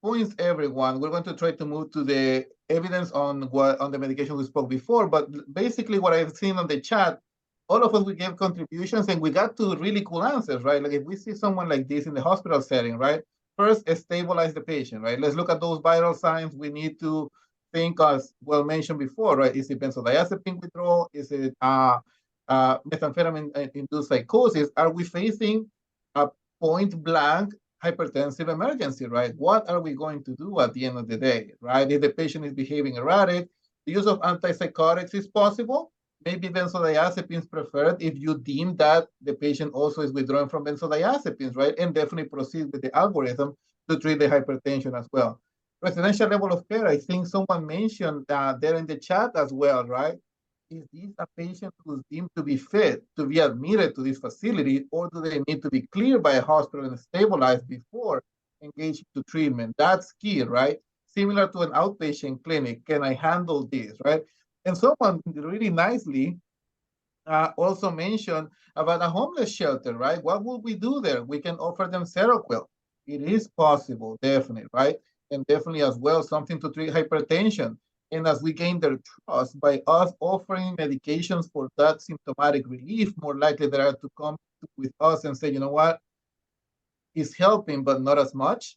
points, everyone. We're going to try to move to the evidence on the medication we spoke before, but basically what I've seen on the chat, all of us, we gave contributions and we got to really cool answers, right? Like if we see someone like this in the hospital setting, right? First, stabilize the patient, right? Let's look at those vital signs. We need to think, as well mentioned before, right? Is it benzodiazepine withdrawal? Is it methamphetamine-induced psychosis? Are we facing a point-blank hypertensive emergency, right? What are we going to do at the end of the day, right? If the patient is behaving erratic, the use of antipsychotics is possible. Maybe benzodiazepines preferred if you deem that the patient also is withdrawing from benzodiazepines, right? And definitely proceed with the algorithm to treat the hypertension as well. Residential level of care, I think someone mentioned there in the chat as well, right? Is this a patient who's deemed to be fit to be admitted to this facility, or do they need to be cleared by a hospital and stabilized before engaging to treatment? That's key, right? Similar to an outpatient clinic, can I handle this, right? And someone really nicely also mentioned about a homeless shelter, right? What will we do there? We can offer them Seroquel. It is possible, definitely, right? And definitely as well, something to treat hypertension. And as we gain their trust by us offering medications for that symptomatic relief, more likely they are to come with us and say, you know what, it's helping, but not as much.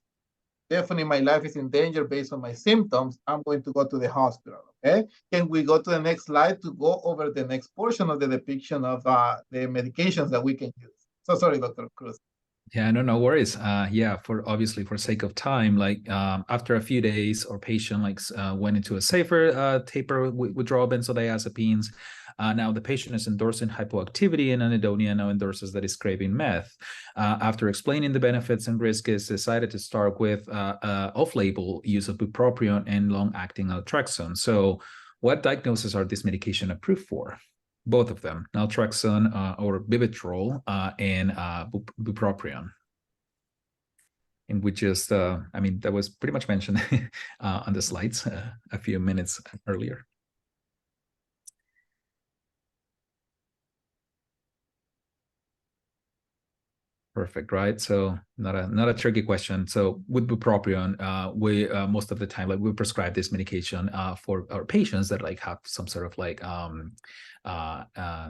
Definitely my life is in danger based on my symptoms. I'm going to go to the hospital, okay? Can we go to the next slide to go over the next portion of the depiction of the medications that we can use? So sorry, Dr. Cruz. Yeah, no worries. Yeah, for sake of time, like after a few days, our patient went into a safer taper withdrawal benzodiazepines. Now the patient is endorsing hypoactivity, and anhedonia now endorses that is craving meth. After explaining the benefits and risks, decided to start with off-label use of bupropion and long-acting naltrexone. So what diagnoses are this medication approved for? Both of them, naltrexone or Vivitrol and bupropion. And we just, that was pretty much mentioned on the slides a few minutes earlier. Perfect, right? So not a tricky question. So with bupropion, we most of the time we prescribe this medication for our patients that have some sort of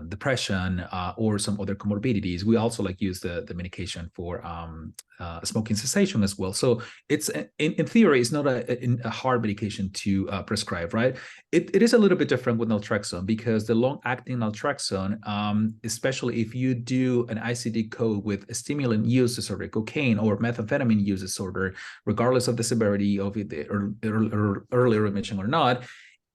depression or some other comorbidities. We also use the medication for smoking cessation as well. So it's in theory, it's not a hard medication to prescribe, right? It is a little bit different with naltrexone because the long-acting naltrexone, especially if you do an ICD code with a stimulant use disorder, cocaine or methamphetamine use disorder, regardless of the severity of it, or earlier remission or not,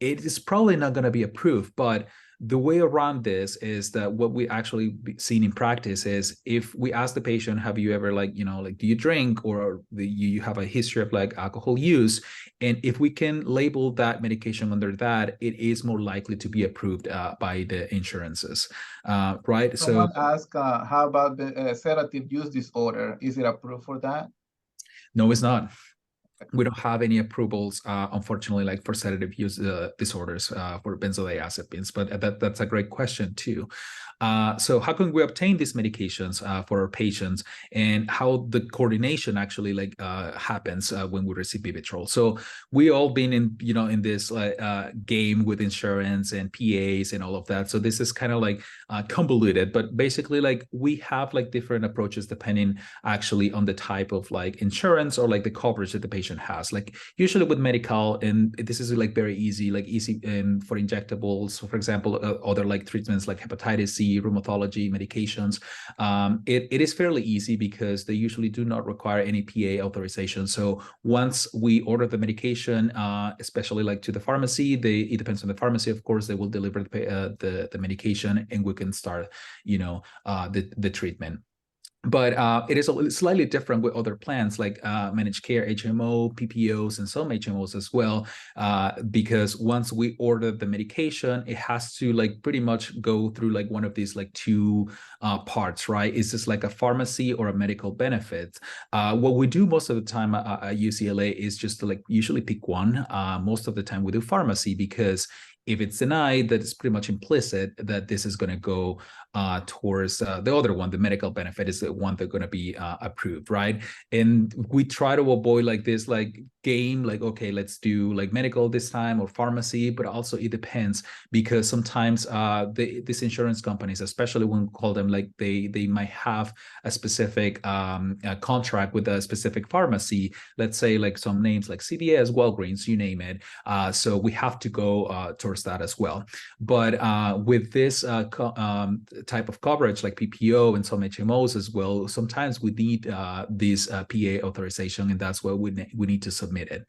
it is probably not going to be approved. But the way around this is that what we actually seen in practice is if we ask the patient, have you ever like, do you drink, or you have a history of like alcohol use? And if we can label that medication under that, it is more likely to be approved by the insurances, right? Someone asked, how about the sedative use disorder? Is it approved for that? No, it's not. We don't have any approvals, unfortunately, like for sedative use disorders for benzodiazepines, but that's a great question too. So how can we obtain these medications for our patients, and how the coordination actually like happens when we receive Vivitrol? So we all been in, in this game with insurance and PAs and all of that. So this is kind of like convoluted, but basically like we have like different approaches depending actually on the type of like insurance or like the coverage that the patient has. Like usually with medical, and this is like very easy and for injectables, so for example, other like treatments like hepatitis C, rheumatology medications, it is fairly easy because they usually do not require any PA authorization. So once we order the medication, especially like to the pharmacy, it depends on the pharmacy, of course, they will deliver the medication, and we can start the treatment. But it is slightly different with other plans like managed care, HMO, PPOs, and some HMOs as well, because once we order the medication, it has to like pretty much go through like one of these like two parts, right? Is this like a pharmacy or a medical benefit? What we do most of the time at UCLA is just to like usually pick one. Most of the time we do pharmacy, because if it's denied, that it's pretty much implicit that this is going to go towards the other one. The medical benefit is the one that's going to be approved, right? And we try to avoid like this like game, like, okay, let's do like medical this time or pharmacy, but also it depends, because sometimes these insurance companies, especially when we call them, like they might have a specific contract with a specific pharmacy, let's say like some names like CVS, Walgreens, you name it. So we have to go towards that as well. But with this type of coverage like PPO and some HMOs as well, sometimes we need this PA authorization, and that's why we need to submit it.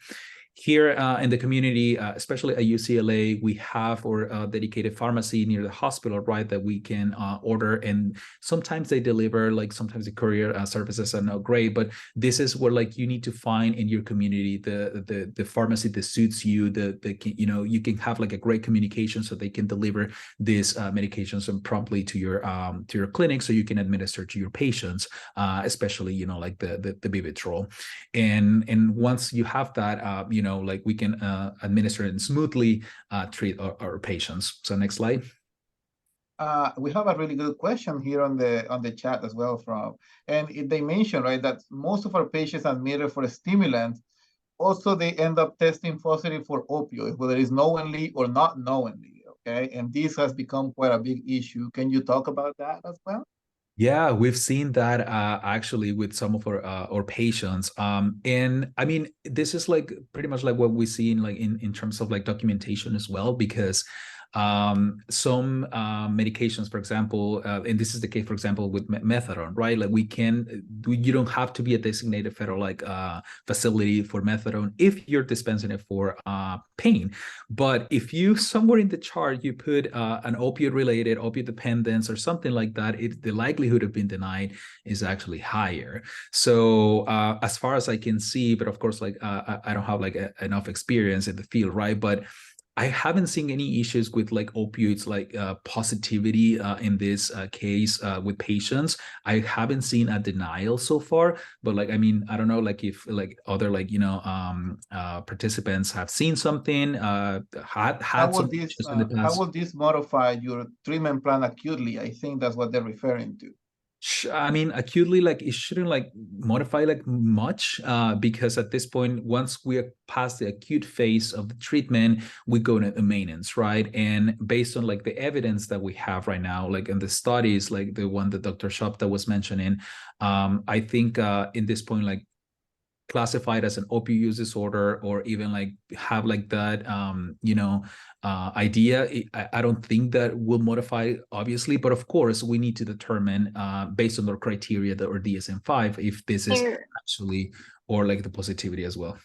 Here in the community, especially at UCLA, we have our dedicated pharmacy near the hospital, right, that we can order, and sometimes they deliver, like sometimes the courier services are not great, but this is where like you need to find in your community the pharmacy that suits you, you can have like a great communication so they can deliver these medications and promptly to your clinic, so you can administer to your patients, especially like the Vivitrol. And once you have that, like we can administer it and smoothly treat our patients. So next slide. We have a really good question here on the chat as well and they mentioned, right, that most of our patients admitted for a stimulant, also they end up testing positive for opioids, whether it's knowingly or not knowingly, okay? And this has become quite a big issue. Can you talk about that as well? Yeah, we've seen that actually with some of our patients. And I mean, this is like pretty much like what we see in terms of like documentation as well, because some medications, for example, and this is the case, for example, with methadone, right? Like you don't have to be a designated federal like facility for methadone if you're dispensing it for pain. But if you somewhere in the chart you put an opioid dependence or something like that, the likelihood of being denied is actually higher. So as far as I can see, but of course, like I don't have like enough experience in the field, right? But I haven't seen any issues with like opioids, like positivity in this case with patients. I haven't seen a denial so far, but like, I mean, I don't know, like if like other like, participants have seen something, how will this modify your treatment plan acutely? I think that's what they're referring to. I mean, acutely, like it shouldn't like modify like much because at this point, once we are past the acute phase of the treatment, we go into the maintenance, right? And based on like the evidence that we have right now, like in the studies, like the one that Dr. Shoptaw was mentioning, I think in this point, like classified as an opioid use disorder, or even like have like that idea, I don't think that will modify, obviously, but of course we need to determine based on our criteria that or DSM-5 if this is actually, or like the positivity as well.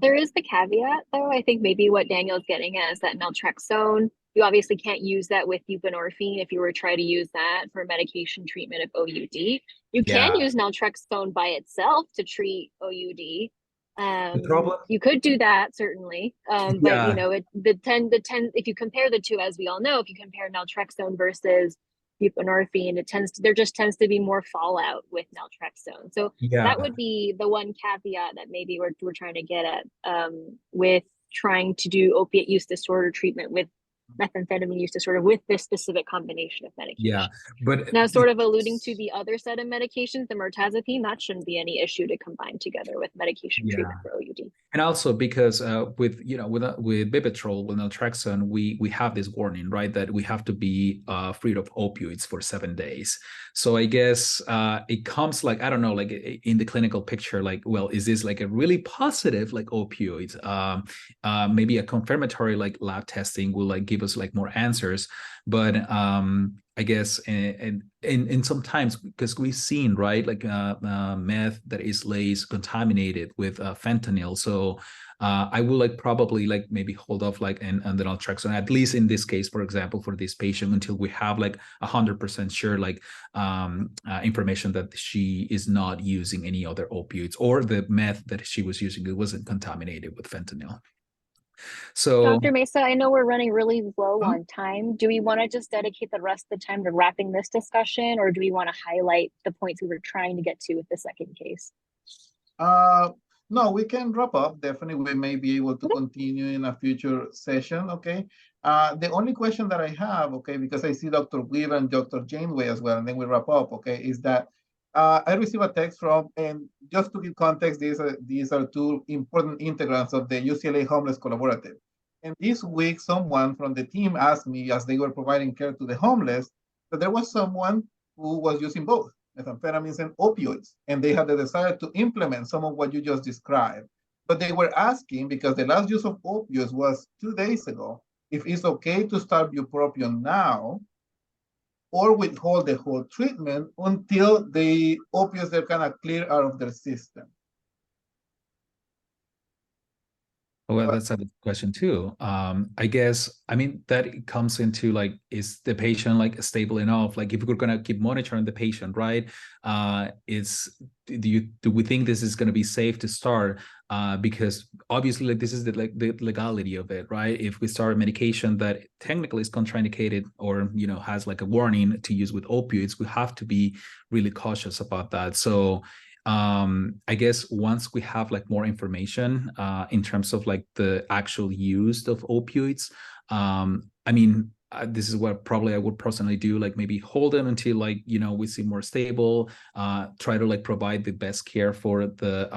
There is the caveat though. I think maybe what Daniel's getting at is that naltrexone You obviously can't use that with buprenorphine if you were to try to use that for medication treatment of OUD. You can use naltrexone by itself to treat OUD. The problem, You could do that certainly, but you know, if you compare the two, as we all know, if you compare naltrexone versus buprenorphine, there just tends to be more fallout with naltrexone. So that would be the one caveat that maybe we're trying to get at with trying to do opiate use disorder treatment with methamphetamine use disorder with this specific combination of medication. but Now, sort of alluding to the other set of medications, the mirtazapine, that shouldn't be any issue to combine together with medication treatment for OUD. And also because with Vivitrol, with naltrexone, we have this warning, right, that we have to be free of opioids for 7 days. So I guess it comes like, I don't know, like in the clinical picture, like, well, is this like a really positive like opioid? Maybe a confirmatory like lab testing will like give us like more answers, but I guess and sometimes because we've seen, right, like meth that is laced contaminated with fentanyl. So I will like probably like maybe hold off like and then naltrexone, at least in this case, for example, for this patient, until we have like 100% sure like information that she is not using any other opioids, or the meth that she was using, it wasn't contaminated with fentanyl. So Dr. Mesa, I know we're running really low on time. Do we want to just dedicate the rest of the time to wrapping this discussion, or do we want to highlight the points we were trying to get to with the second case? No, we can wrap up. Definitely, we may be able to continue in a future session, okay? The only question that I have, okay, because I see Dr. Weaver and Dr. Janeway as well, and then we wrap up, okay, is that I received a text from, and just to give context, these are two important integrants of the UCLA Homeless Collaborative. And this week, someone from the team asked me, as they were providing care to the homeless, that there was someone who was using both methamphetamines and opioids, and they had the desire to implement some of what you just described. But they were asking, because the last use of opioids was 2 days ago, if it's okay to start bupropion now, or withhold the whole treatment until the opioids are kind of clear out of their system. well, that's a good question too. I guess, I mean, that it comes into like, is the patient like stable enough? Like if we're gonna keep monitoring the patient, right? Do we think this is gonna be safe to start? Because obviously, like this is the legality of it, right? If we start a medication that technically is contraindicated or has like a warning to use with opioids, we have to be really cautious about that. So I guess once we have like more information in terms of like the actual use of opioids, I mean, this is what probably I would personally do, like maybe hold them until like we see more stable, try to like provide the best care for the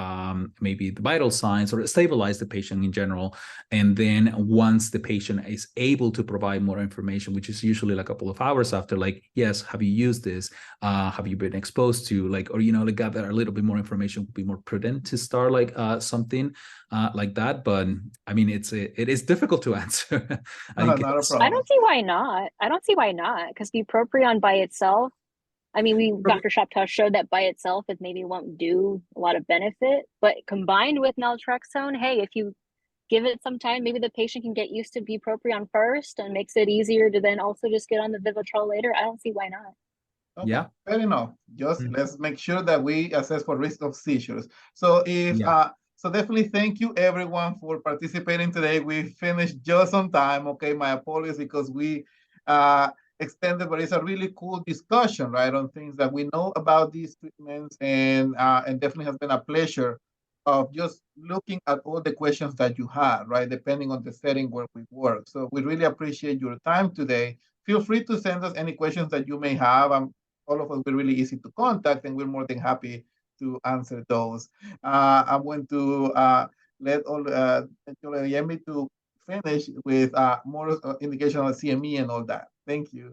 maybe the vital signs, or stabilize the patient in general. And then once the patient is able to provide more information, which is usually like a couple of hours after, like, yes, have you used this, have you been exposed to, like, or like gather a little bit more information, would be more prudent to start like something like that. But I mean, it is difficult to answer. Not a problem. I don't see why not. Because bupropion by itself, I mean, Dr. Shoptaw showed that by itself it maybe won't do a lot of benefit, but combined with naltrexone, hey, if you give it some time, maybe the patient can get used to bupropion first, and makes it easier to then also just get on the Vivitrol later. I don't see why not. Okay, yeah, fair enough. Just let's make sure that we assess for risk of seizures. So so definitely thank you everyone for participating today. We finished just on time. Okay, my apologies because we extended, but it's a really cool discussion, right, on things that we know about these treatments, and definitely has been a pleasure of just looking at all the questions that you had, right, depending on the setting where we work. So we really appreciate your time today. Feel free to send us any questions that you may have. All of us were really easy to contact, and we're more than happy to answer those. I'm going to let Yemi to finish with more indication on CME and all that. Thank you.